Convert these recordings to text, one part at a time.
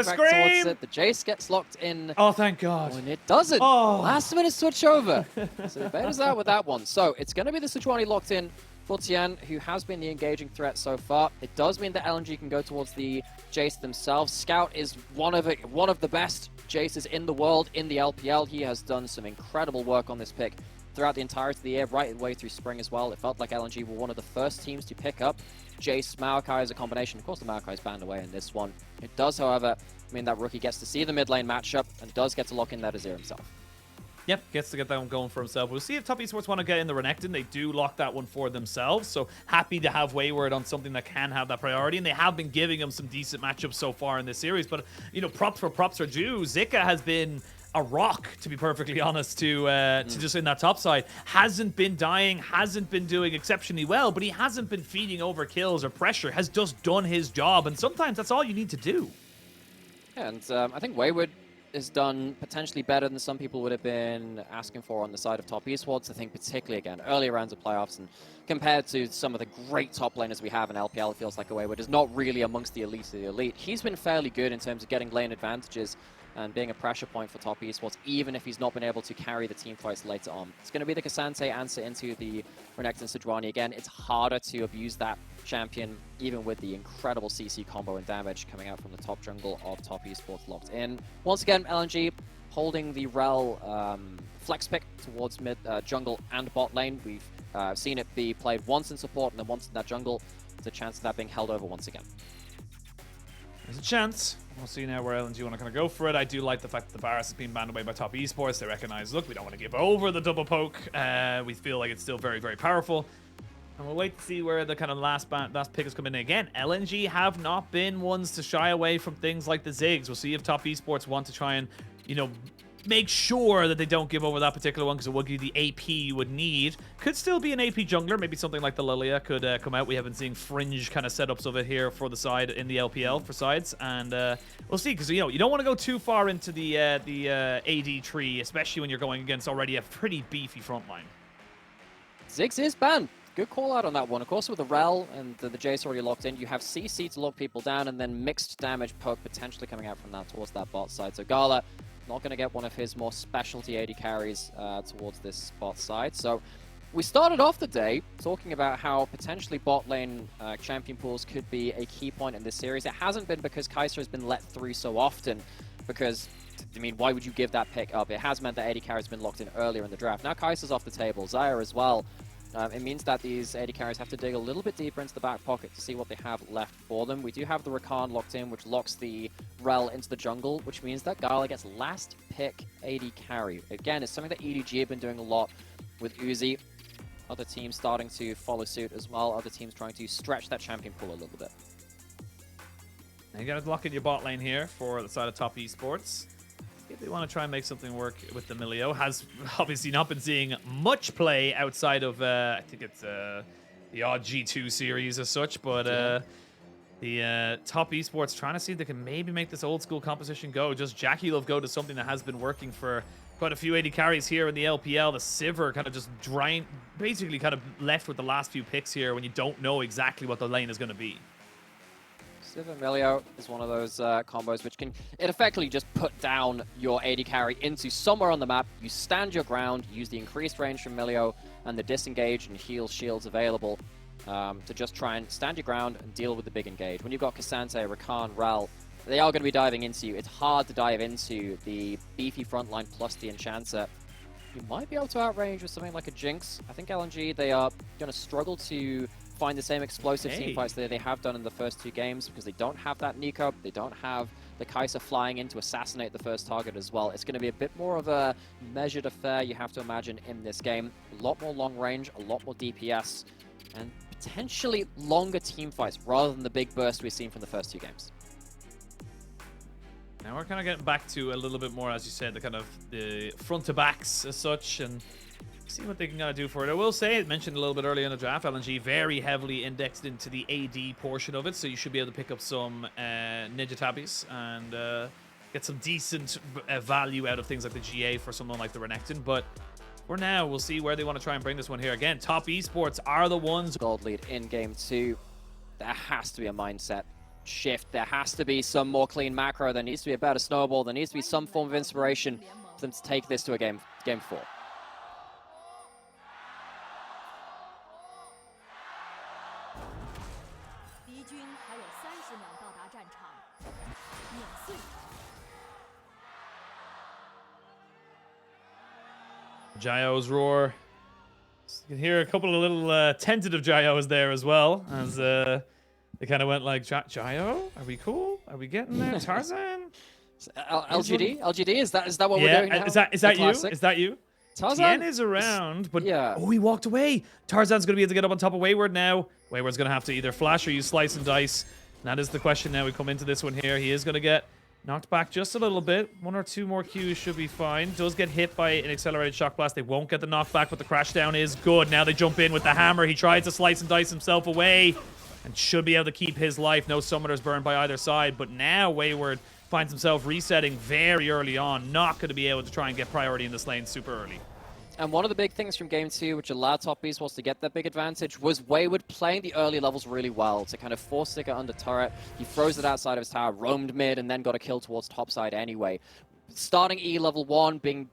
gonna back scream! towards it. The Jayce gets locked in. Oh, thank God. When it doesn't. Oh. Last minute switch over. So Vader's out with that one. So it's going to be the Sejuani locked in for Tian, who has been the engaging threat so far. It does mean that LNG can go towards the Jayce themselves. Scout is one of the best Jayces in the world in the LPL. He has done some incredible work on this pick throughout the entirety of the year, right the way through spring as well. It felt like LNG were one of the first teams to pick up Jayce Maokai as a combination. Of course, the Maokai is banned away in this one. It does, however, mean that Rookie gets to see the mid lane matchup and does get to lock in that Azir himself. Yep, gets to get that one going for himself. We'll see if Top Esports want to get in the Renekton. They do lock that one for themselves, so happy to have Wayward on something that can have that priority, and they have been giving him some decent matchups so far in this series. But, you know, props are due. Zika has been a rock, to be perfectly honest, to just in that top side. Hasn't been dying, hasn't been doing exceptionally well, but he hasn't been feeding over kills or pressure, has just done his job, and sometimes that's all you need to do. Yeah, and I think Wayward is done potentially better than some people would have been asking for on the side of top esports. I think particularly, again, early rounds of playoffs, and compared to some of the great top laners we have in LPL, it feels like a Wayward is not really amongst the elite of the elite. He's been fairly good in terms of getting lane advantages and being a pressure point for top esports, even if he's not been able to carry the team fights later on. It's going to be the Ksante answer into the Renekton Sejuani. Again, it's harder to abuse that champion, even with the incredible CC combo and damage coming out from the top jungle of top esports locked in. Once again, LNG holding the Rell flex pick towards mid jungle and bot lane. We've seen it be played once in support and then once in that jungle. There's a chance of that being held over once again. There's a chance. We'll see now where LNG want to kind of go for it. I do like the fact that the Varus has been banned away by top esports. They recognize, look, we don't want to give over the double poke. We feel like it's still very, very powerful. And we'll wait to see where the kind of last pick is coming in. Again, LNG have not been ones to shy away from things like the Ziggs. We'll see if top esports want to try and, you know, make sure that they don't give over that particular one, because it would give the AP you would need. Could still be an AP jungler. Maybe something like the Lilia could come out. We haven't seen fringe kind of setups of it here for the side in the LPL for sides. And we'll see, because, you know, you don't want to go too far into the AD tree, especially when you're going against already a pretty beefy front line. Ziggs is banned. Good call out on that one. Of course, with the Rell and the Jayce already locked in, you have CC to lock people down, and then mixed damage poke potentially coming out from that towards that bot side. So Gala not going to get one of his more specialty AD carries towards this bot side. So we started off the day talking about how potentially bot lane champion pools could be a key point in this series. It hasn't been because Kai'Sa has been let through so often, because, I mean, why would you give that pick up? It has meant that AD carry has been locked in earlier in the draft. Now Kai'Sa's off the table, Xayah as well. It means that these AD carries have to dig a little bit deeper into the back pocket to see what they have left for them. We do have the Rakan locked in, which locks the Rell into the jungle, which means that Gala gets last pick AD carry. Again, it's something that EDG have been doing a lot with Uzi. Other teams starting to follow suit as well. Other teams trying to stretch that champion pool a little bit. Now you got to lock in your bot lane here for the side of top esports. If they want to try and make something work with the MIlio. Has obviously not been seeing much play outside of, I think it's the odd G2 series as such, but the top esports trying to see if they can maybe make this old school composition go. Just JackeyLove go to something that has been working for quite a few AD carries here in the LPL. The Sivir kind of just basically kind of left with the last few picks here when you don't know exactly what the lane is going to be. Sivir MIlio is one of those combos which can effectively just put down your AD carry into somewhere on the map. You stand your ground, use the increased range from MIlio and the disengage and heal shields available to just try and stand your ground and deal with the big engage. When you've got Ksante, Rakan, Rell, they are going to be diving into you. It's hard to dive into the beefy frontline plus the Enchanter. You might be able to outrange with something like a Jinx. I think LNG, they are going to struggle to find the same explosive team fights that they have done in the first two games, because they don't have that Nico, they don't have the Kai'Sa flying in to assassinate the first target as well. It's going to be a bit more of a measured affair, you have to imagine, in this game. A lot more long range, a lot more DPS, and potentially longer team fights rather than the big burst we've seen from the first two games. Now we're kind of getting back to a little bit more, as you said, the kind of the front to backs as such, and see what they can kind of do for it. I will say, I mentioned a little bit earlier in the draft, LNG very heavily indexed into the AD portion of it, so you should be able to pick up some Ninja Tabbies and get some decent value out of things like the GA for someone like the Renekton. But for now, we'll see where they want to try and bring this one here. Again, top esports are the ones. Gold lead in game two. There has to be a mindset shift. There has to be some more clean macro. There needs to be a better snowball. There needs to be some form of inspiration for them to take this to a game 4. Jayo's roar. You can hear a couple of little tentative Jayos there as well, as they kind of went like, Jayo, are we cool? Are we getting there? Tarzan? LGD, is that what we're doing now? Is that you? Is that you? Tarzan Tian is around, but yeah. Oh, he walked away. Tarzan's going to be able to get up on top of Wayward now. Wayward's going to have to either flash or use slice and dice. And that is the question now. We come into this one here. He is going to get knocked back just a little bit. 1 or 2 more Qs should be fine. Does get hit by an accelerated shock blast. They won't get the knockback, but the crash down is good. Now they jump in with the hammer. He tries to slice and dice himself away and should be able to keep his life. No summoners burned by either side, but now Wayward finds himself resetting very early on. Not going to be able to try and get priority in this lane super early. And one of the big things from Game 2, which allowed top Esports to get that big advantage, was Wayward playing the early levels really well to kind of force Zika under turret. He froze it outside of his tower, roamed mid, and then got a kill towards top side anyway. Starting E level 1, being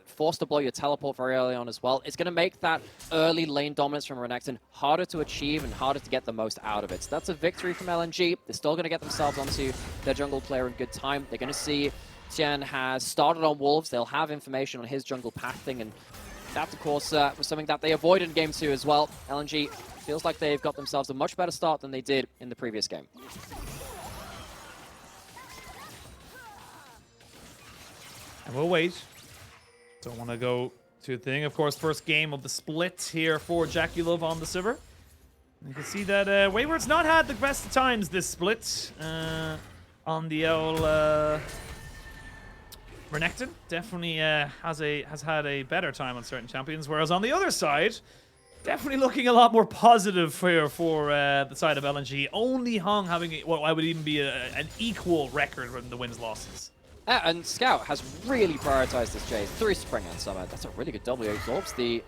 forced to blow your teleport very early on as well, it's going to make that early lane dominance from Renekton harder to achieve and harder to get the most out of it. So that's a victory from LNG. They're still going to get themselves onto their jungle player in good time. They're going to see Tian has started on Wolves. They'll have information on his jungle pathing, and that, of course, was something that they avoided in Game 2 as well. LNG feels like they've got themselves a much better start than they did in the previous game. And we'll wait. Don't want to go to a thing. Of course, first game of the split here for JackeyLove on the Sivir. You can see that Wayward's not had the best of times this split on the old Renekton. Definitely has had a better time on certain champions, whereas on the other side, definitely looking a lot more positive for the side of LNG. Only Hung having what I would even be an equal record in the wins-losses. And Scout has really prioritized this Jayce through Spring and Summer. That's a really good W. Absorbs the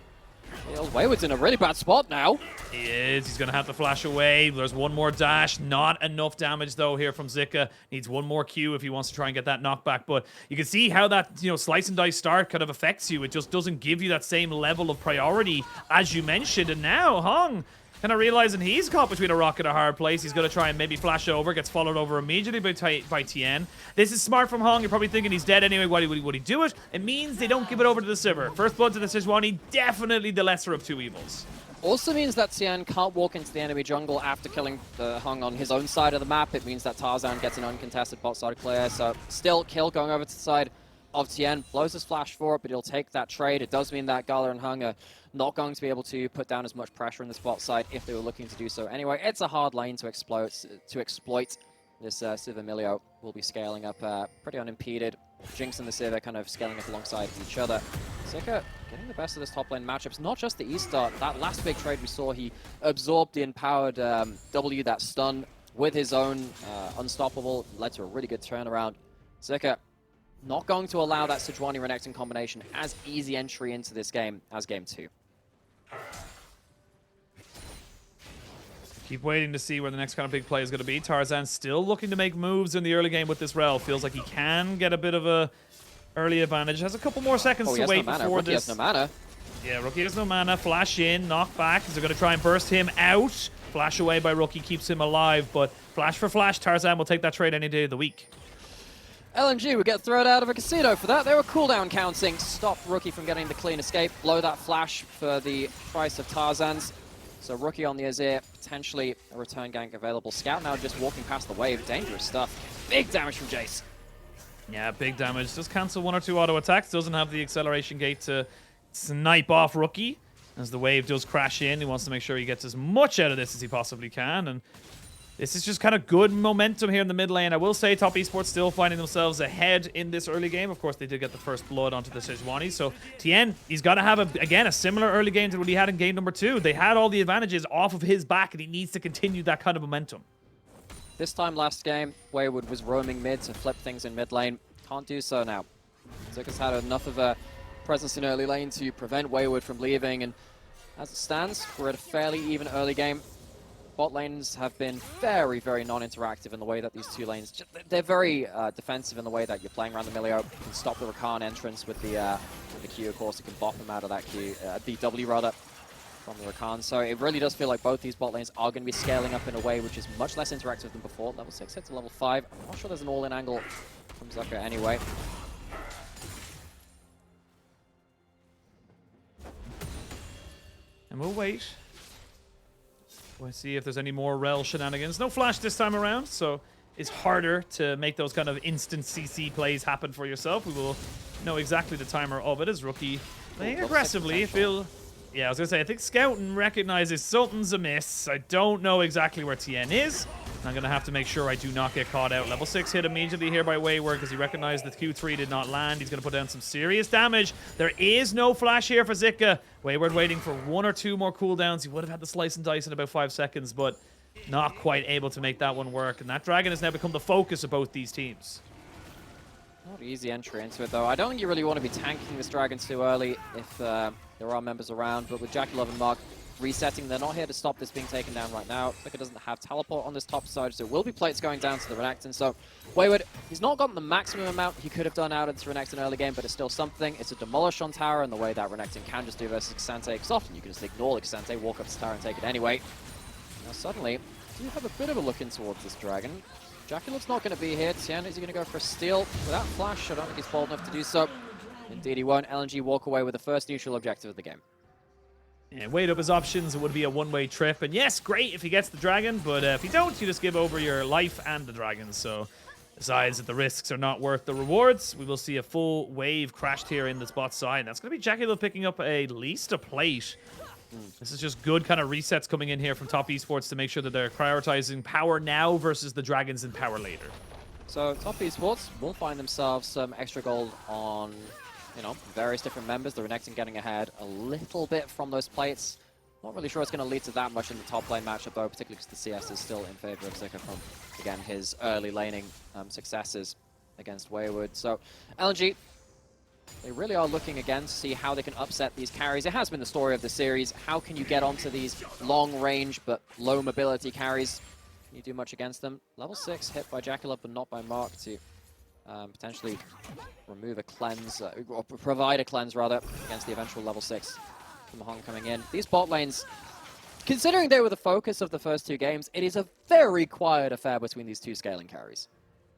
Wayward's in a really bad spot now. He is. He's going to have to flash away. There's one more dash. Not enough damage, though, here from Zika. Needs one more Q if he wants to try and get that knockback. But you can see how that, slice and dice start kind of affects you. It just doesn't give you that same level of priority as you mentioned. And now Hung kind of realizing he's caught between a rock and a hard place. He's going to try and maybe flash over. Gets followed over immediately by Tian. This is smart from Hung. You're probably thinking he's dead anyway. Why would he do it? It means they don't give it over to the Sivir. First blood to the Sejuani. Definitely the lesser of two evils. Also means that Tian can't walk into the enemy jungle after killing the Hung on his own side of the map. It means that Tarzan gets an uncontested bot side clear. So still kill going over to the side of Tian. Blows his flash for it, but he'll take that trade. It does mean that Gala and Hung are not going to be able to put down as much pressure in the spot side if they were looking to do so anyway. It's a hard lane to exploit. This Sivir MIlio will be scaling up pretty unimpeded. Jinx and the Sivir kind of scaling up alongside each other. Zika getting the best of this top lane matchups, not just the E-start. That last big trade we saw, he absorbed the empowered W, that stun, with his own unstoppable, led to a really good turnaround. Zika not going to allow that Sejuani Renekton combination as easy entry into this game as Game 2. Keep waiting to see where the next kind of big play is going to be. Tarzan still looking to make moves in the early game with this Rell. Feels like he can get a bit of a early advantage. Has a couple more seconds to wait before Rookie this. Has no mana. Yeah, Rookie has no mana. Flash in, knock back. They're going to try and burst him out. Flash away by Rookie keeps him alive, but flash for flash, Tarzan will take that trade any day of the week. LNG would get thrown out of a casino for that. They were cooldown counting. Stop Rookie from getting the clean escape. Blow that flash for the price of Tarzan's. So Rookie on the Azir, potentially a return gank available. Scout now just walking past the wave. Dangerous stuff. Big damage from Jayce. Yeah, big damage. Does cancel 1 or 2 auto attacks. Doesn't have the acceleration gate to snipe off Rookie. As the wave does crash in, he wants to make sure he gets as much out of this as he possibly can. And this is just kind of good momentum here in the mid lane. I will say Top Esports still finding themselves ahead in this early game. Of course, they did get the first blood onto the Sejuani. So Tian, he's got to have, again, a similar early game to what he had in game number 2. They had all the advantages off of his back, and he needs to continue that kind of momentum. This time last game, Wayward was roaming mid to flip things in mid lane. Can't do so now. Zika's had enough of a presence in early lane to prevent Wayward from leaving. And as it stands, we're at a fairly even early game. bot lanes have been very, very non-interactive in the way that these two lanes, they're very defensive in the way that you're playing around the MIlio. You can stop the Rakan entrance with the Q, of course. You can bop him out of that Q, the W rather, from the Rakan. So it really does feel like both these bot lanes are going to be scaling up in a way which is much less interactive than before. Level 6 hit to level 5. I'm not sure there's an all-in angle from Zika anyway. And we'll wait. We'll see if there's any more Rell shenanigans. No flash this time around, so it's harder to make those kind of instant CC plays happen for yourself. We will know exactly the timer of it as Rookie playing aggressively. Yeah, I was going to say, I think Scouting recognizes something's amiss. I don't know exactly where Tian is. I'm going to have to make sure I do not get caught out. Level 6 hit immediately here by Wayward because he recognized that Q3 did not land. He's going to put down some serious damage. There is no flash here for Zika. Wayward waiting for 1 or 2 more cooldowns. He would have had the slice and dice in about 5 seconds, but not quite able to make that one work. And that dragon has now become the focus of both these teams. Not an easy entry into it, though. I don't think you really want to be tanking this dragon too early if there are members around, but with JackeyLove and Mark resetting, they're not here to stop this being taken down right now. Zika doesn't have teleport on this top side, so it will be plates going down to the Renekton. So Wayward, he's not gotten the maximum amount he could have done out into Renekton early game, but it's still something. It's a demolish on tower in the way that Renekton can just do versus Ksante, because often you can just ignore the Ksante, walk up to tower and take it anyway. Now suddenly, do have a bit of a look in towards this dragon. JackeyLove's not going to be here. Tian, is he going to go for a steal? Without flash, I don't think he's bold enough to do so. Indeed he won't. LNG walk away with the first neutral objective of the game. Yeah, weighed up his options. It would be a one-way trip. And yes, great if he gets the dragon, but if you don't, you just give over your life and the dragon. So decides that the risks are not worth the rewards. We will see a full wave crashed here in the spot side. That's going to be JackeyLove picking up at least a plate. This is just good kind of resets coming in here from top esports to make sure that they're prioritizing power now versus the dragons in power later. So top esports will find themselves some extra gold on, you know, various different members. The Renekton getting ahead a little bit from those plates. Not really sure it's going to lead to that much in the top lane matchup, though, particularly because the CS is still in favor of Zika from, again, his early laning successes against Wayward. So LNG, they really are looking again to see how they can upset these carries. It has been the story of the series. How can you get onto these long range but low mobility carries? Can you do much against them? Level 6 hit by JackeyLove but not by Mark to potentially remove a cleanse, or provide a cleanse rather, against the eventual level 6 from the Hong coming in. These bot lanes, considering they were the focus of the first 2 games, it is a very quiet affair between these 2 scaling carries.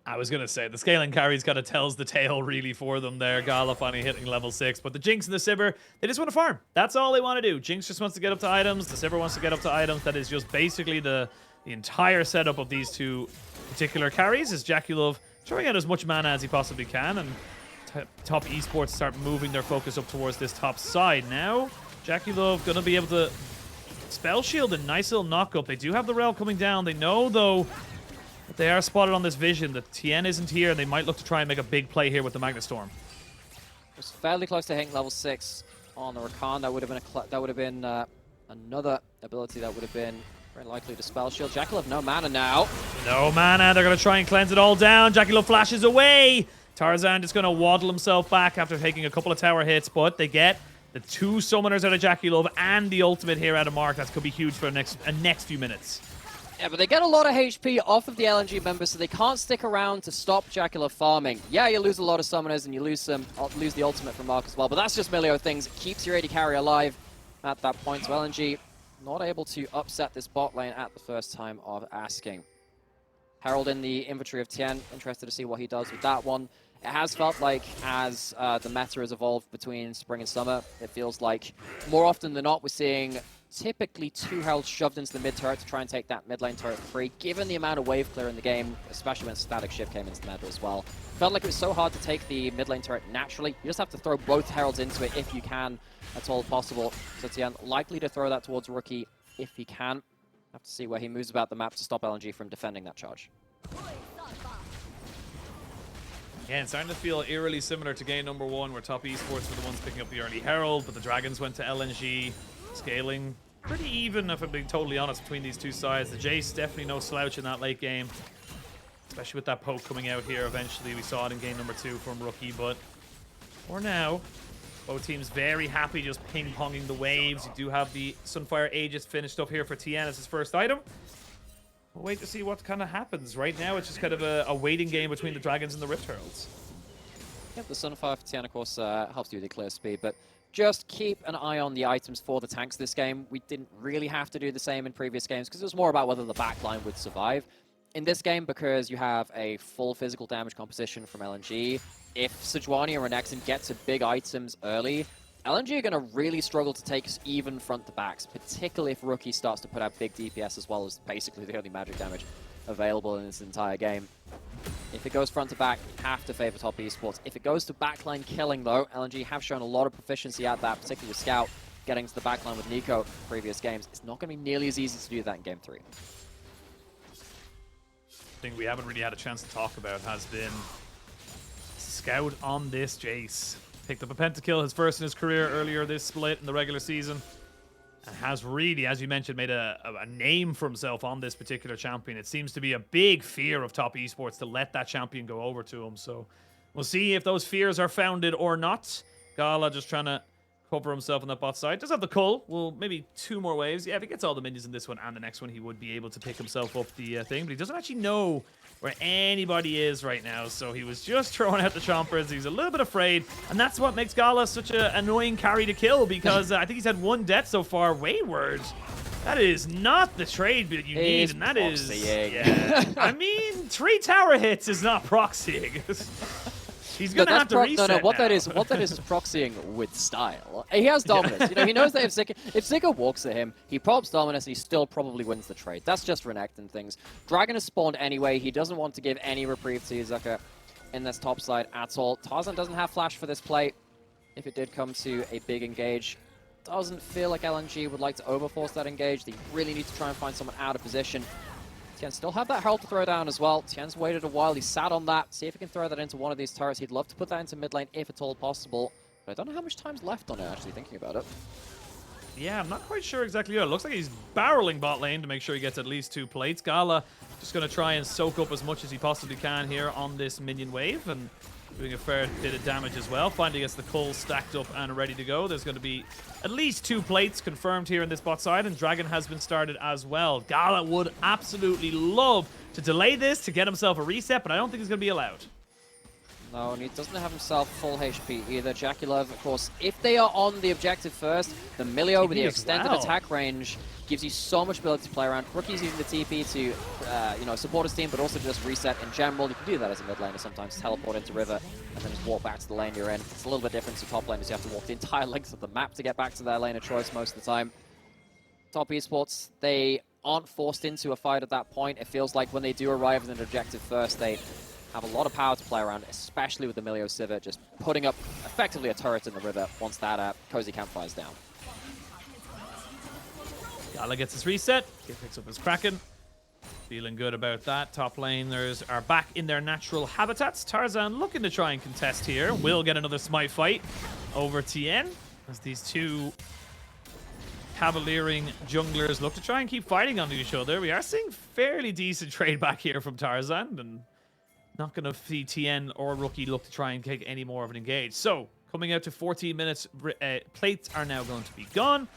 I was going to say, the scaling carries kind of tells the tale really for them there. Gala finally hitting level 6, but the Jinx and the Sivir, they just want to farm. That's all they want to do. Jinx just wants to get up to items. The Sivir wants to get up to items. That is just basically the entire setup of these 2 particular carries, is JackeyLove throwing out as much mana as he possibly can, and top esports start moving their focus up towards this top side. Now, JackeyLove going to be able to spell shield a nice little knock-up. They do have the Rell coming down. They know, though, but they are spotted on this vision that Tian isn't here, and they might look to try and make a big play here with the Magnet Storm. It was fairly close to hitting level 6 on the Rakan. That would have been another ability that would have been very likely to spell shield. JackeyLove, no mana now. No mana. They're going to try and cleanse it all down. JackeyLove flashes away. Tarzan just going to waddle himself back after taking a couple of tower hits, but they get the 2 summoners out of JackeyLove and the ultimate here out of Mark. That could be huge for the next few minutes. Yeah, but they get a lot of HP off of the LNG members, so they can't stick around to stop JackeyLove farming. Yeah, you lose a lot of summoners and you lose the ultimate from Mark as well, but that's just MIlio things. It keeps your AD carry alive at that point. So LNG not able to upset this bot lane at the first time of asking. Herald in the inventory of Tian, interested to see what he does with that one. It has felt like as the meta has evolved between spring and summer, it feels like more often than not we're seeing typically 2 Heralds shoved into the mid turret to try and take that mid lane turret free, given the amount of wave clear in the game, especially when Static Shift came into the meta as well. Felt like it was so hard to take the mid lane turret naturally. You just have to throw both Heralds into it if you can at all possible. So Tian likely to throw that towards Rookie if he can. Have to see where he moves about the map to stop LNG from defending that charge. Again, starting to feel eerily similar to game number 1, where top esports were the ones picking up the early Herald, but the Dragons went to LNG. Scaling pretty even, if I'm being totally honest, between these 2 sides. The Jayce definitely no slouch in that late game, especially with that poke coming out here eventually. We saw it in game number 2 from Rookie, but for now, Both teams very happy just ping-ponging the waves. You do have the Sunfire Aegis finished up here for Tian as his first item. We'll wait to see what kind of happens. Right now, it's just kind of a waiting game between the Dragons and the Rift Heralds. Yep, the Sunfire for Tian, of course, helps you with the clear speed, but just keep an eye on the items for the tanks this game. We didn't really have to do the same in previous games because it was more about whether the backline would survive. In this game, because you have a full physical damage composition from LNG, if Sejuani or Renekton get to big items early, LNG are going to really struggle to take even front to backs, particularly if Rookie starts to put out big DPS as well as basically the only magic damage available in this entire game. If it goes front to back, you have to favor top esports. If it goes to backline killing, though, LNG have shown a lot of proficiency at that, particularly with Scout getting to the backline with Nico in previous games. It's not going to be nearly as easy to do that in Game 3. Thing we haven't really had a chance to talk about has been Scout on this Jayce. Picked up a pentakill, his first in his career earlier this split in the regular season. And has really, as you mentioned, made a name for himself on this particular champion. It seems to be a big fear of top esports to let that champion go over to him. So we'll see if those fears are founded or not. Gala just trying to cover himself on that bot side. Does have the cull. Well, maybe 2 more waves. Yeah, if he gets all the minions in this one and the next one, he would be able to pick himself up the thing. But he doesn't actually know where anybody is right now. So he was just throwing out the chompers. He's a little bit afraid. And that's what makes Gala such an annoying carry to kill, because I think he's had 1 death so far. Wayward. That is not the trade that you need. And that is... Yeah. I mean, 3 tower hits is not proxying. He's gonna have to reset. No, what that is proxying with style. He has dominance. You know, he knows that if Zika walks at him, he pops dominance and he still probably wins the trade. That's just Renekton things. Dragon has spawned anyway. He doesn't want to give any reprieve to Zika in this top side at all. Tarzan doesn't have flash for this play. If it did come to a big engage, doesn't feel like LNG would like to overforce that engage. They really need to try and find someone out of position. Tian still have that Herald to throw down as well. Tian's waited a while. He sat on that. See if he can throw that into one of these turrets. He'd love to put that into mid lane if at all possible. But I don't know how much time's left on it, actually, thinking about it. Yeah, I'm not quite sure exactly. It looks like he's barreling bot lane to make sure he gets at least 2 plates. Gala just going to try and soak up as much as he possibly can here on this minion wave. And doing a fair bit of damage as well. Finally gets the cull stacked up and ready to go. There's going to be at least 2 plates confirmed here in this bot side, and Dragon has been started as well. Gala would absolutely love to delay this to get himself a reset, but I don't think he's going to be allowed. No, and he doesn't have himself full HP either. JackeyLove, of course, if they are on the objective first, the MIlio with the extended attack range gives you so much ability to play around. Rookie's using the TP to, you know, support his team, but also just reset in general. You can do that as a mid laner sometimes, teleport into river, and then just walk back to the lane you're in. It's a little bit different to top laners. You have to walk the entire length of the map to get back to their lane of choice most of the time. Top esports, they aren't forced into a fight at that point. It feels like when they do arrive at an objective first, they have a lot of power to play around, especially with the MIlio Sivir just putting up effectively a turret in the river once that cozy campfire's down. Gala gets his reset. He picks up his Kraken. Feeling good about that. Top laners are back in their natural habitats. Tarzan looking to try and contest here. Will get another smite fight over Tian as these 2 cavaliering junglers look to try and keep fighting on each other. We are seeing fairly decent trade back here from Tarzan, and not going to see Tian or Rookie look to try and take any more of an engage. So, coming out to 14 minutes, plates are now going to be gone.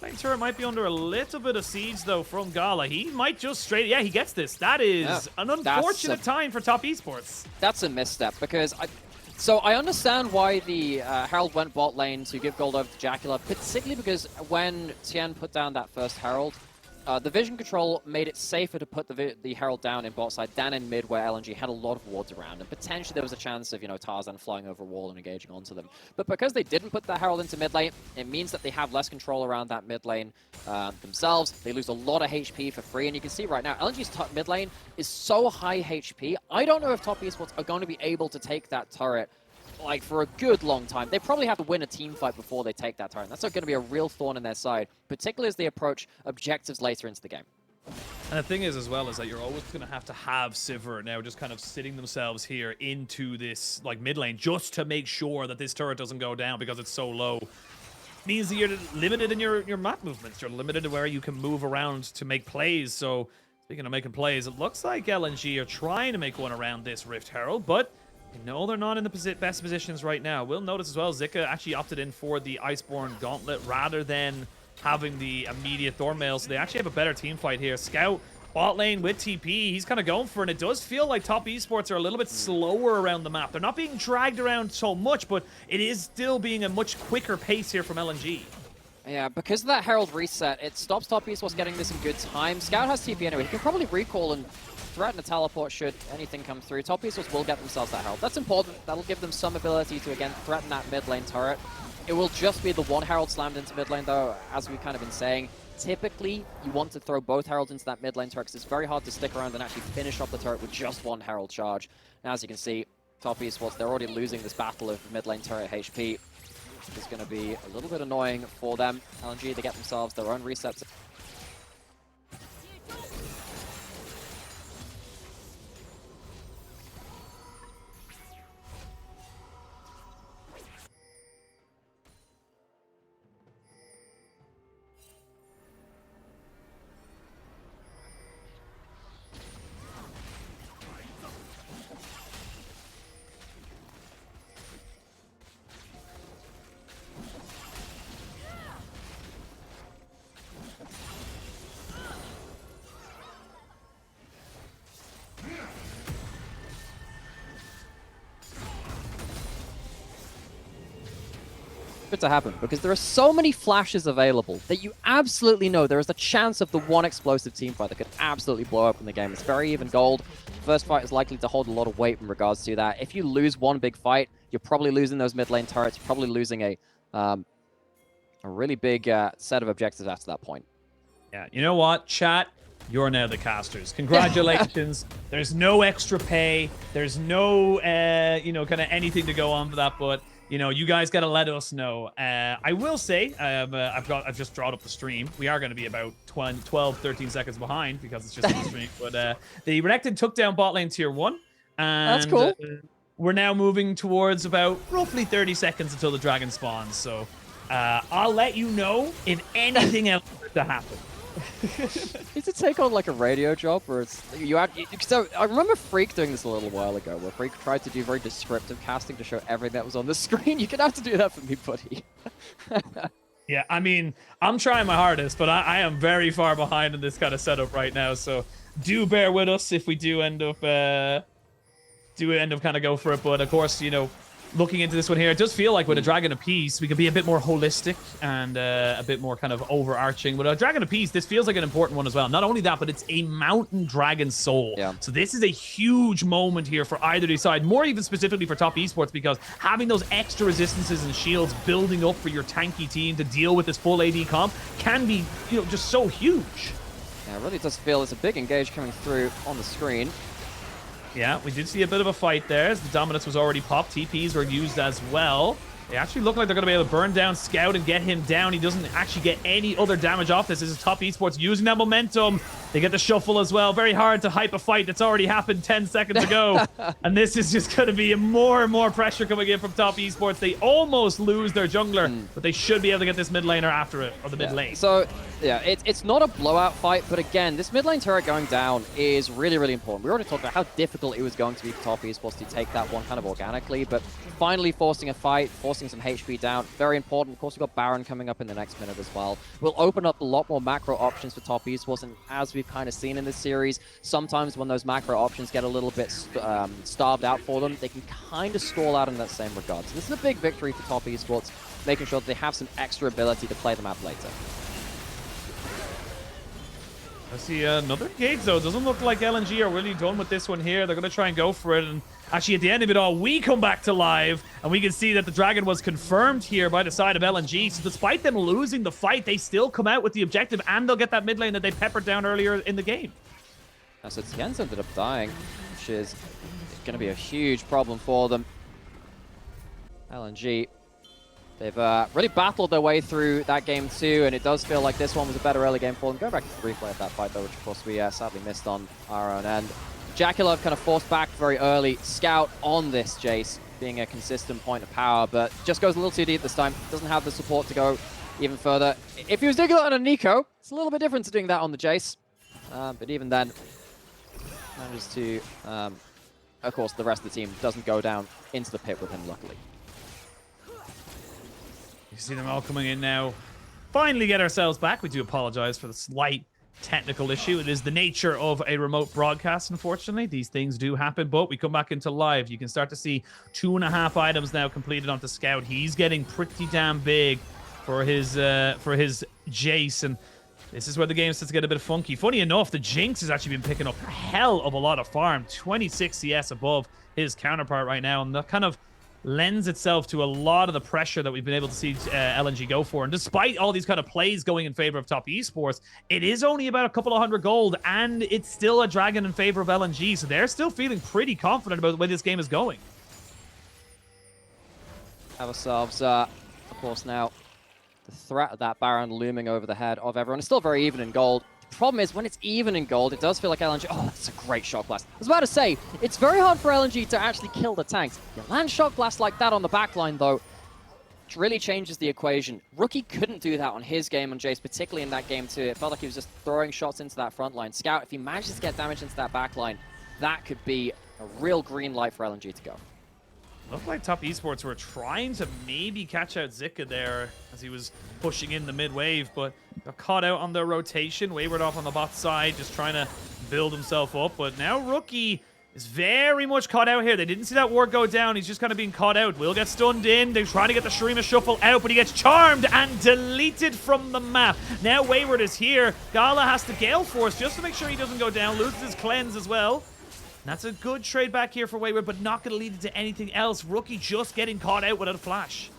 Lane turret might be under a little bit of siege, though, from Gala. He might just straight... Yeah, he gets this. That is an unfortunate time for top esports. That's a misstep, because I understand why the Herald went bot lane to give gold over to JackeyLove, particularly because when Tian put down that first Herald, the vision control made it safer to put the Herald down in bot side than in mid, where LNG had a lot of wards around, and potentially there was a chance of, you know, Tarzan flying over a wall and engaging onto them. But because they didn't put the Herald into mid lane, it means that they have less control around that mid lane themselves. They lose a lot of HP for free, and you can see right now, LNG's top mid lane is so high HP. I don't know if top esports are going to be able to take that turret like for a good long time. They probably have to win a team fight before they take that turret. That's going to be a real thorn in their side, particularly as they approach objectives later into the game. And the thing is as well is that you're always going to have Sivir now just kind of sitting themselves here into this like mid lane just to make sure that this turret doesn't go down because it's so low. Means that you're limited in your map movements. You're limited to where you can move around to make plays. So speaking of making plays, it looks like LNG are trying to make one around this Rift Herald, but No, they're not in the best positions right now. We'll notice as well, Zika actually opted in for the Iceborne Gauntlet rather than having the immediate Thornmail, so they actually have a better team fight here. Scout, bot lane with TP, he's kind of going for it. It does feel like top esports are a little bit slower around the map. They're not being dragged around so much, but it is still being a much quicker pace here from LNG. Yeah, because of that Herald reset, it stops top esports getting this in good time. Scout has TP anyway. He can probably recall and threaten a teleport should anything come through. Top esports will get themselves that Herald. That's important. That'll give them some ability to, again, threaten that mid lane turret. It will just be the one Herald slammed into mid lane, though, as we've kind of been saying. Typically, you want to throw both Heralds into that mid lane turret because it's very hard to stick around and actually finish off the turret with just one Herald charge. Now, as you can see, top esports, they're already losing this battle of mid lane turret HP. It's going to be a little bit annoying for them. LNG, they get themselves their own resets. To happen because there are so many flashes available that you absolutely know there is a chance of the one explosive team fight that could absolutely blow up in the game. It's very even gold. First fight is likely to hold a lot of weight in regards to that. If you lose one big fight, you're probably losing those mid lane turrets. You're probably losing a really big set of objectives after that point. Yeah, you know what, chat? You're now the casters. Congratulations. There's no extra pay. There's no, you know, kind of anything to go on for that, but you know, you guys got to let us know. I will say, I've just drawn up the stream. We are going to be about 12, 13 seconds behind because it's just the stream. But the Renekton took down bot lane tier 1. And, that's cool. We're now moving towards about roughly 30 seconds until the dragon spawns. So I'll let you know if anything else were to happen. Is it take on like a radio job where it's so I remember Freak doing this a little while ago where Freak tried to do very descriptive casting to show everything that was on the screen. You're gonna have to do that for me, buddy. Yeah, I mean, I'm trying my hardest, but I am very far behind in this kind of setup right now, so do bear with us if we do end up kind of go for it. But of course, you know, looking into this one here, it does feel like with a Dragon Apiece, we can be a bit more holistic and a bit more kind of overarching. With a Dragon Apiece, this feels like an important one as well. Not only that, but it's a Mountain Dragon Soul. Yeah. So this is a huge moment here for either side, more even specifically for top esports, because having those extra resistances and shields building up for your tanky team to deal with this full AD comp can be, you know, just so huge. Yeah, it really does feel there's a big engage coming through on the screen. Yeah, we did see a bit of a fight there as the Dominance was already popped. TPs were used as well. They actually look like they're going to be able to burn down Scout and get him down. He doesn't actually get any other damage off this. This is top esports using that momentum. They get the shuffle as well. Very hard to hype a fight that's already happened 10 seconds ago. And this is just going to be more and more pressure coming in from top esports. They almost lose their jungler, but they should be able to get this mid laner after it, or the mid lane. So, yeah, it's not a blowout fight, but again, this mid lane turret going down is really, really important. We already talked about how difficult it was going to be for top esports to take that one kind of organically, but finally forcing a fight, forcing some HP down, very important. Of course, we've got Baron coming up in the next minute as well. We'll open up a lot more macro options for top esports, and as we've kind of seen in this series, sometimes when those macro options get a little bit starved out for them, they can kind of stall out in that same regard. So this is a big victory for top esports, making sure that they have some extra ability to play the map later. I see another gate, though. Doesn't look like LNG are really done with this one here. They're going to try and go for it. And actually, at the end of it all, we come back to live. And we can see that the Dragon was confirmed here by the side of LNG. So despite them losing the fight, they still come out with the objective. And they'll get that mid lane that they peppered down earlier in the game. So Tian's ended up dying, which is going to be a huge problem for them. LNG, they've really battled their way through that game too, and it does feel like this one was a better early game for them. Go back to the replay of that fight though, which of course we sadly missed on our own end. JackeyLove kind of forced back very early. Scout on this Jayce, being a consistent point of power, but just goes a little too deep this time. Doesn't have the support to go even further. If he was doing it on a Nico, it's a little bit different to doing that on the Jayce. But even then, manages to of course, the rest of the team doesn't go down into the pit with him, luckily. You see them all coming in now. Finally get ourselves back. We do apologize for the slight technical issue. It is the nature of a remote broadcast, unfortunately. These things do happen, but we come back into live. You can start to see 2.5 items now completed onto Scout. He's getting pretty damn big for his Jayce, and this is where the game starts to get a bit funky. Funny enough, the Jinx has actually been picking up a hell of a lot of farm. 26 CS above his counterpart right now, and that kind of lends itself to a lot of the pressure that we've been able to see LNG go for. And despite all these kind of plays going in favor of top esports, it is only about a couple of 100 gold, and it's still a dragon in favor of LNG, so they're still feeling pretty confident about the way this game is going. Have ourselves, of course, now the threat of that Baron looming over the head of everyone. It's still very even in gold. The problem is, when it's even in gold, it does feel like LNG... Oh, that's a great Shock Blast. I was about to say, it's very hard for LNG to actually kill the tanks. You land Shock Blast like that on the backline, though, it really changes the equation. Rookie couldn't do that on his game on Jayce, particularly in that game too. It felt like he was just throwing shots into that front line. Scout, if he manages to get damage into that backline, that could be a real green light for LNG to go. Looked like top esports were trying to maybe catch out Zika there as he was pushing in the mid wave, but got caught out on their rotation. Wayward off on the bot side, just trying to build himself up. But now Rookie is very much caught out here. They didn't see that ward go down. He's just kind of being caught out. Will get stunned in. They're trying to get the Shurima Shuffle out, but he gets charmed and deleted from the map. Now Wayward is here. Gala has to Gale Force just to make sure he doesn't go down. Loses his cleanse as well. That's a good trade back here for Wayward, but not going to lead into anything else. Rookie just getting caught out without a flash.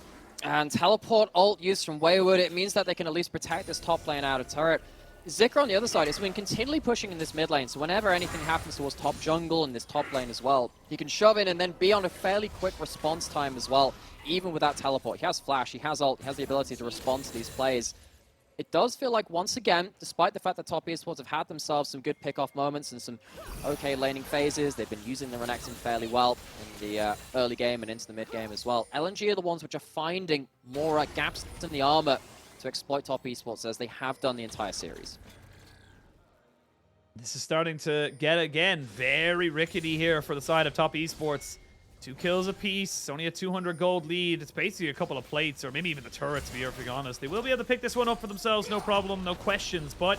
And teleport ult used from Wayward, it means that they can at least protect this top lane out of turret. Zika on the other side has been continually pushing in this mid lane, so whenever anything happens towards top jungle and this top lane as well, he can shove in and then be on a fairly quick response time as well, even without teleport. He has flash, he has ult, he has the ability to respond to these plays. It does feel like, once again, despite the fact that top esports have had themselves some good pick-off moments and some okay laning phases, they've been using the Renekton fairly well in the early game and into the mid game as well. LNG are the ones which are finding more gaps in the armor to exploit top esports, as they have done the entire series. This is starting to get, again, very rickety here for the side of top esports. 2 kills apiece, only a 200 gold lead. It's basically a couple of plates, or maybe even the turrets, to be perfectly honest. They will be able to pick this one up for themselves, no problem, no questions. But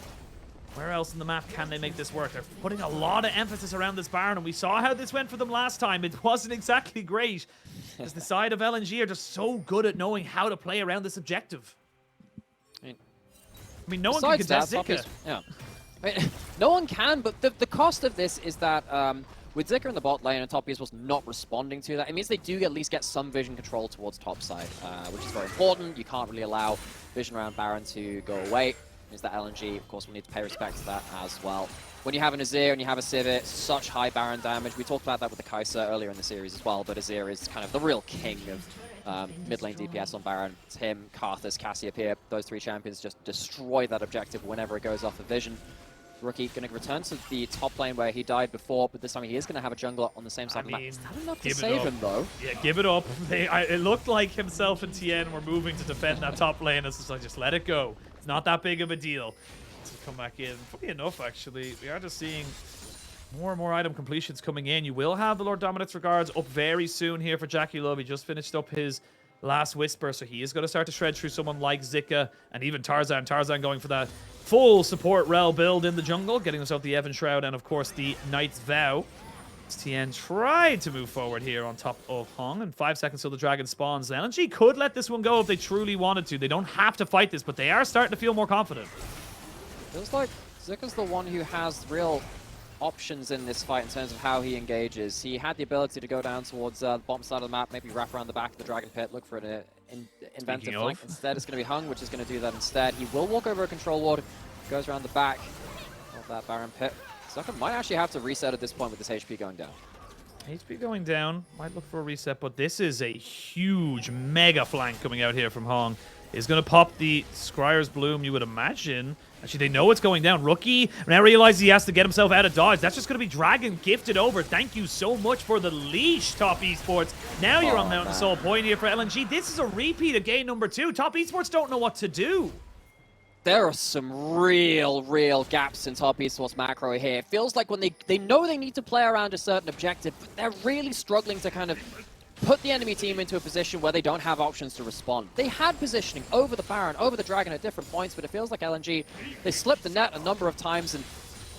where else in the map can they make this work? They're putting a lot of emphasis around this Baron, and we saw how this went for them last time. It wasn't exactly great, as the side of LNG are just so good at knowing how to play around this objective. I mean no one can contest Zika. Yeah. I mean, no one can, but the cost of this is that... with Zika in the bot lane and top esports not responding to that, it means they do at least get some vision control towards top side, which is very important. You can't really allow vision around Baron to go away. It means that LNG, of course, will need to pay respect to that as well. When you have an Azir and you have a Sivir, such high Baron damage. We talked about that with the Kai'Sa earlier in the series as well, but Azir is kind of the real king of mid lane DPS on Baron. It's him, Karthus, Cassiopeia. Those 3 champions just destroy that objective whenever it goes off of vision. Rookie going to return to the top lane where he died before, but this time he is going to have a jungler on the same side of the map. Is that enough to save him, though? Yeah, give it up. It looked like himself and Tian were moving to defend that top lane. It's just like, just let it go. It's not that big of a deal. To come back in. Funny enough, actually, we are just seeing more and more item completions coming in. You will have the Lord Dominant's Regards up very soon here for JackeyLove. He just finished up his last Whisper, so he is going to start to shred through someone like Zika and even Tarzan. Tarzan going for that full support Rell build in the jungle, getting himself the Evan Shroud and, of course, the Knight's Vow. Tian tried to move forward here on top of Hong, and 5 seconds till the dragon spawns. LNG could let this one go if they truly wanted to. They don't have to fight this, but they are starting to feel more confident. Feels like Zika's the one who has real options in this fight in terms of how he engages. He had the ability to go down towards the bottom side of the map, maybe wrap around the back of the dragon pit, look for an inventive flank. Instead, it's going to be Hung, which is going to do that instead. He will walk over a control ward, goes around the back of that Baron pit. Zika might actually have to reset at this point with this HP going down. HP going down, might look for a reset, but this is a huge mega flank coming out here from Hong. Is going to pop the Scryer's Bloom, you would imagine. Actually, they know it's going down. Rookie now realizes he has to get himself out of dodge. That's just going to be Dragon gifted over. Thank you so much for the leash, Top Esports. Now you're on Mountain Soul Point here for LNG. This is a repeat of game number 2. Top Esports don't know what to do. There are some real gaps in top esports macro here. It feels like when they know they need to play around a certain objective, but they're really struggling to kind of put the enemy team into a position where they don't have options to respond. They had positioning over the Baron, over the Dragon at different points, but it feels like LNG, they slipped the net a number of times, and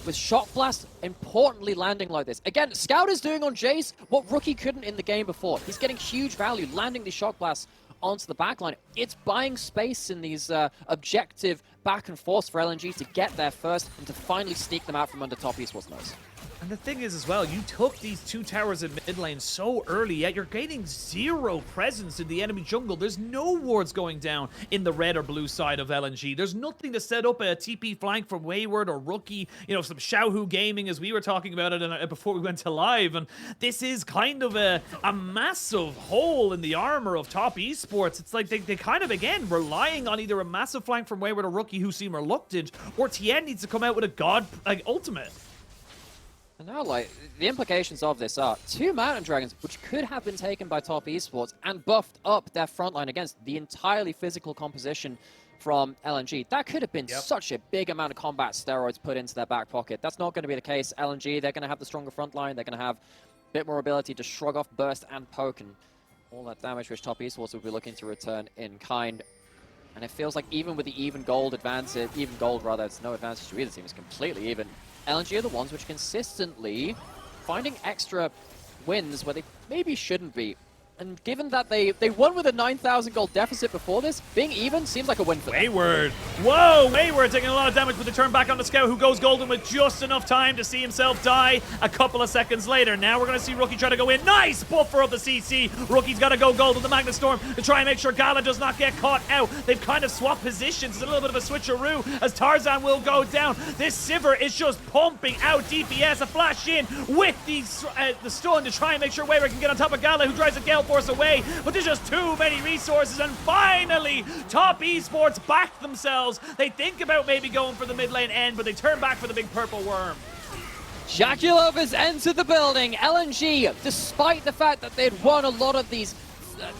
with Shock Blast importantly landing like this. Again, Scout is doing on Jayce what Rookie couldn't in the game before. He's getting huge value, landing these Shock Blasts onto the backline. It's buying space in these objective back and forth for LNG to get there first and to finally sneak them out from under top esports nose. And the thing is as well, you took these 2 towers in mid lane so early, yet you're gaining 0 presence in the enemy jungle. There's no wards going down in the red or blue side of LNG. There's nothing to set up a TP flank from Wayward or Rookie, you know, some Xiaohu gaming as we were talking about it before we went to live. And this is kind of a massive hole in the armor of top esports. It's like they kind of, again, relying on either a massive flank from Wayward or Rookie who seem reluctant, or Tian needs to come out with a god ultimate. And now, like, the implications of this are 2 Mountain Dragons, which could have been taken by top esports and buffed up their frontline against the entirely physical composition from LNG. That could have been such a big amount of combat steroids put into their back pocket. That's not going to be the case. LNG, they're going to have the stronger frontline. They're going to have a bit more ability to shrug off burst and poke and all that damage, which top esports will be looking to return in kind. And it feels like even with the even gold, it's no advantage to either team. It's completely even. LNG are the ones which consistently finding extra wins where they maybe shouldn't be. And given that they won with a 9,000 gold deficit before this, being even seems like a win for them. Wayward. Whoa, Wayward taking a lot of damage, but they turn back on the Scout, who goes golden with just enough time to see himself die a couple of seconds later. Now we're going to see Rookie try to go in. Nice buffer of the CC. Rookie's got to go gold with the Magnet Storm to try and make sure Gala does not get caught out. They've kind of swapped positions. It's a little bit of a switcheroo as Tarzan will go down. This Sivir is just pumping out DPS. A flash in with the stun to try and make sure Wayward can get on top of Gala, who tries to gale force away, but there's just too many resources, and finally top esports back themselves. They think about maybe going for the mid lane end, but they turn back for the big purple worm. JackeyLove has entered the building. LNG, despite the fact that they'd won a lot of these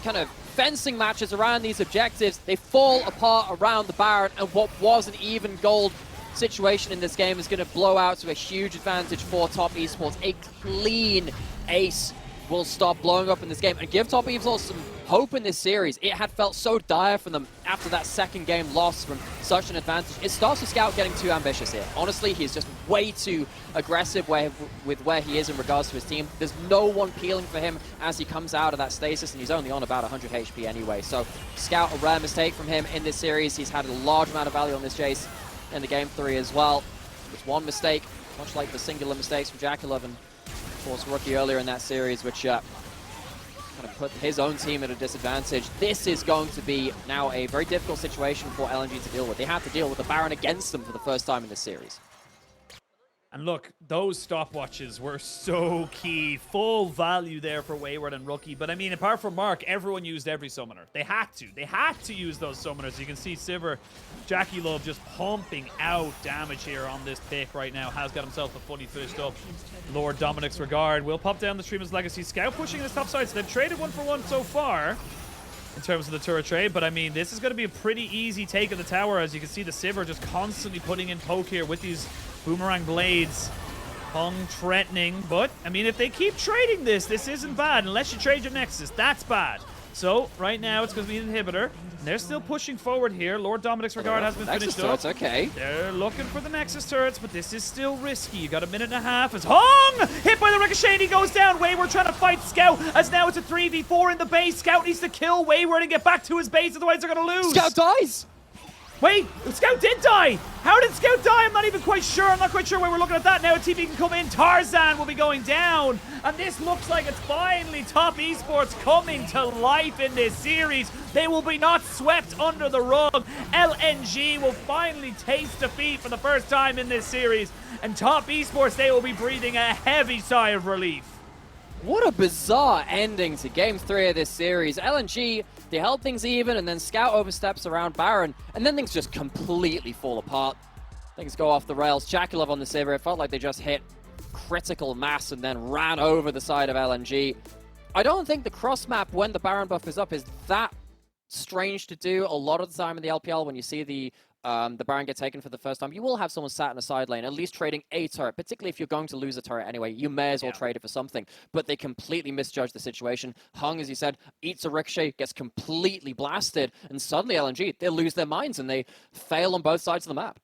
kind of fencing matches around these objectives, they fall apart around the Baron, and what was an even gold situation in this game is going to blow out to a huge advantage for top esports. A clean ace will stop blowing up in this game and give top esports some hope in this series. It had felt so dire for them after that second game loss from such an advantage. It starts with Scout getting too ambitious here. Honestly, he's just way too aggressive with where he is in regards to his team. There's no one peeling for him as he comes out of that stasis, and he's only on about 100 HP anyway. So Scout, a rare mistake from him in this series. He's had a large amount of value on this Jayce in the game 3 as well. It's one mistake, much like the singular mistakes from JackeyLove and of course Rookie earlier in that series, which kind of put his own team at a disadvantage. This is going to be now a very difficult situation for LNG to deal with. They have to deal with the Baron against them for the first time in this series. And look, those stopwatches were so key. Full value there for Wayward and Rookie. But I mean, apart from Mark, everyone used every summoner. They had to. They had to use those summoners. You can see Sivir, JackeyLove just pumping out damage here on this pick right now. Has got himself a fully fished up Lord Dominic's Regard. Will pop down the Streamer's Legacy. Scout pushing this top side. So they've traded 1-for-1 so far in terms of the turret trade. But I mean, this is going to be a pretty easy take of the tower. As you can see, the Sivir just constantly putting in poke here with these Boomerang Blades. Hung threatening, but I mean, if they keep trading this isn't bad unless you trade your Nexus. That's bad. So right now it's going to be an inhibitor. And they're still pushing forward here. Lord Dominic's Regard has been finished up. Okay. They're looking for the Nexus turrets, but this is still risky. You got a minute and a half. As Hung hit by the ricochet, and he goes down. Wayward trying to fight Scout, as now it's a 3v4 in the base. Scout needs to kill Wayward and get back to his base, otherwise they're going to lose. Scout dies. Wait, Scout did die! How did Scout die? I'm not even quite sure. I'm not quite sure why we're looking at that now. A TP can come in. Tarzan will be going down. And this looks like it's finally top esports coming to life in this series. They will be not swept under the rug. LNG will finally taste defeat for the first time in this series. And top esports, they will be breathing a heavy sigh of relief. What a bizarre ending to Game 3 of this series. LNG, they held things even, and then Scout oversteps around Baron, and then things just completely fall apart. Things go off the rails. JackeyLove on the Sivir, it felt like they just hit critical mass and then ran over the side of LNG. I don't think the cross map when the Baron buff is up is that strange to do. A lot of the time in the LPL, when you see the the Baron get taken for the first time, you will have someone sat in a side lane, at least trading a turret, particularly if you're going to lose a turret anyway. You may as well trade it for something. But they completely misjudge the situation. Hung, as you said, eats a ricochet, gets completely blasted, and suddenly LNG, they lose their minds and they fail on both sides of the map.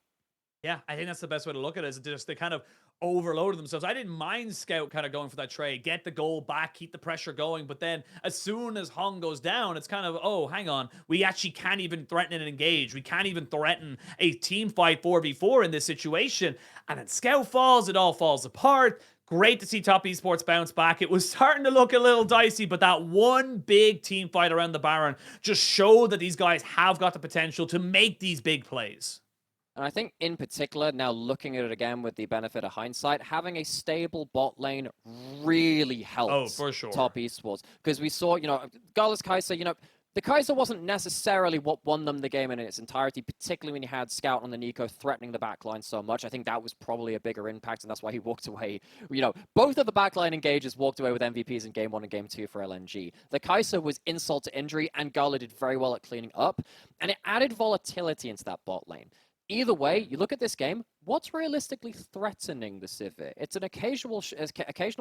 Yeah, I think that's the best way to look at it, is just they kind of overloaded themselves. I didn't mind Scout kind of going for that trade, get the goal back, keep the pressure going, but then as soon as Hung goes down, it's kind of, oh, hang on, we actually can't even threaten and engage. We can't even threaten a team fight 4v4 in this situation. And then Scout falls, it all falls apart. Great to see Top Esports bounce back. It was starting to look a little dicey, but that one big team fight around the Baron just showed that these guys have got the potential to make these big plays. And I think in particular, now looking at it again with the benefit of hindsight, having a stable bot lane really helps for sure. Top Esports. Because we saw, Gala's Kai'Sa, the Kai'Sa wasn't necessarily what won them the game in its entirety, particularly when you had Scout on the Nico threatening the backline so much. I think that was probably a bigger impact, and that's why he walked away. Both of the backline engagers walked away with MVPs in Game 1 and Game 2 for LNG. The Kai'Sa was insult to injury, and Gala did very well at cleaning up, and it added volatility into that bot lane. Either way, you look at this game, what's realistically threatening the Sivir? It's an occasional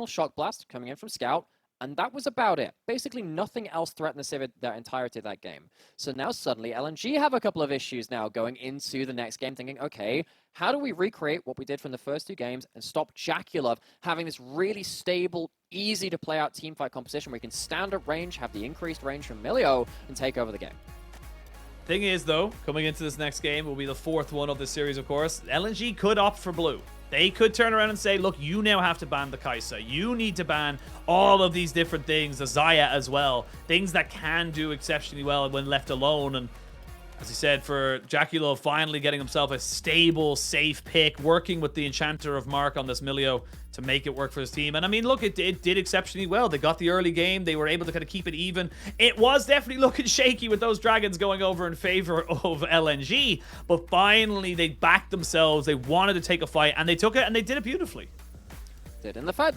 shock blast coming in from Scout, and that was about it. Basically, nothing else threatened the Sivir the entirety of that game. So now suddenly, LNG have a couple of issues now going into the next game, thinking, okay, how do we recreate what we did from the first two games and stop JackeyLove having this really stable, easy to play out teamfight composition where you can stand at range, have the increased range from MIlio, and take over the game? Thing is, though, coming into this next game will be the fourth one of this series, of course. LNG could opt for blue. They could turn around and say, look, you now have to ban the Kai'Sa. You need to ban all of these different things, the Xayah as well. Things that can do exceptionally well when left alone. And as he said, for JackeyLove finally getting himself a stable, safe pick, working with the Enchanter of Mark on this MIlio to make it work for his team. And I mean, look, it did exceptionally well. They got the early game. They were able to kind of keep it even. It was definitely looking shaky with those dragons going over in favor of LNG. But finally, they backed themselves. They wanted to take a fight, and they took it, and they did it beautifully. And the fact that